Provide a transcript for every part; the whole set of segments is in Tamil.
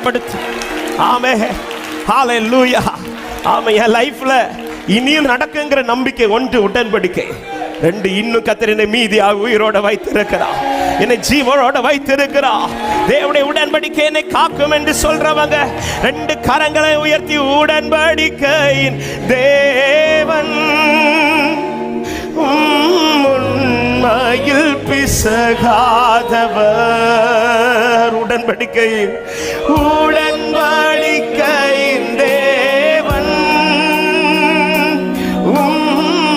பலப்படுத்து. ஆமென், ஹல்லேலூயா. ஆமென். என் லைஃப்ல இனியும் நடக்குங்கிற நம்பிக்கை. 1 உடன்படிக்கை, 2 இன்னும் கர்த்தர் மீதியாக உயிரோட வைத்திருக்கிறார், என்னை ஜீவனோட வைத்திருக்கிறார். தேவனுடைய உடன்படிக்கை என்னை காக்கும் என்று சொல்றவங்க 2 கரங்களை உயர்த்தி, உடன்படிக்கையின் தேவன் உண்மையில் பிசகாதவர். உடன்படிக்கையின் தேவன்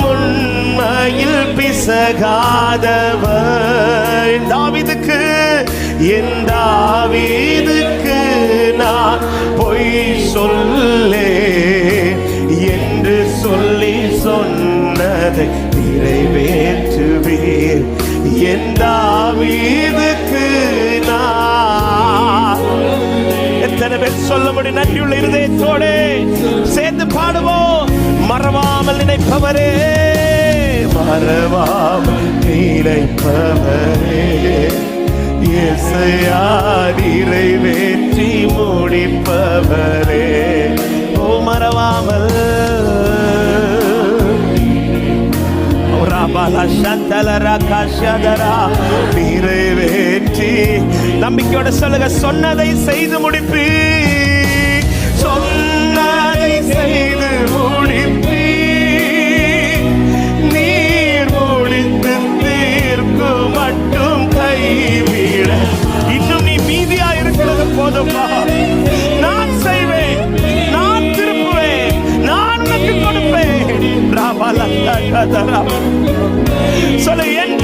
உண்மையில் பிசகாதவர். தாவீதுக்கு, என் தாவீதுக்கு நான் பொய் சொல்லே என்று சொல்லி சொன்னதை நிறைவேற்றுவீர். என் தாவீதுக்கு நான். எத்தனை பேர் சொல்ல முடியும்? நன்றியுள்ள இருதயத்தோடு சேர்ந்து பாடுவோம். மறவாமல் நினைப்பவரே, மறவாமல் நினைப்பவரே, இயேசுயா நிறைவேற்றி முடிப்பவரே. ஓ மறவாமல், நிறைவேற்றி. நம்பிக்கையோட சொல்லுங்க, சொன்னதை செய்து முடிப்பி, சொன்னதை செய்து முடிப்பி, நீர் முடித்து தீர்க்கு மட்டும் கைவிட. இன்னும் நீ மீதியா இருக்கிறது போதுமா? நான் செய்வேன், நான் திருப்புவேன், நான் உனக்கு கொடுப்பேன். சொல்ல, என்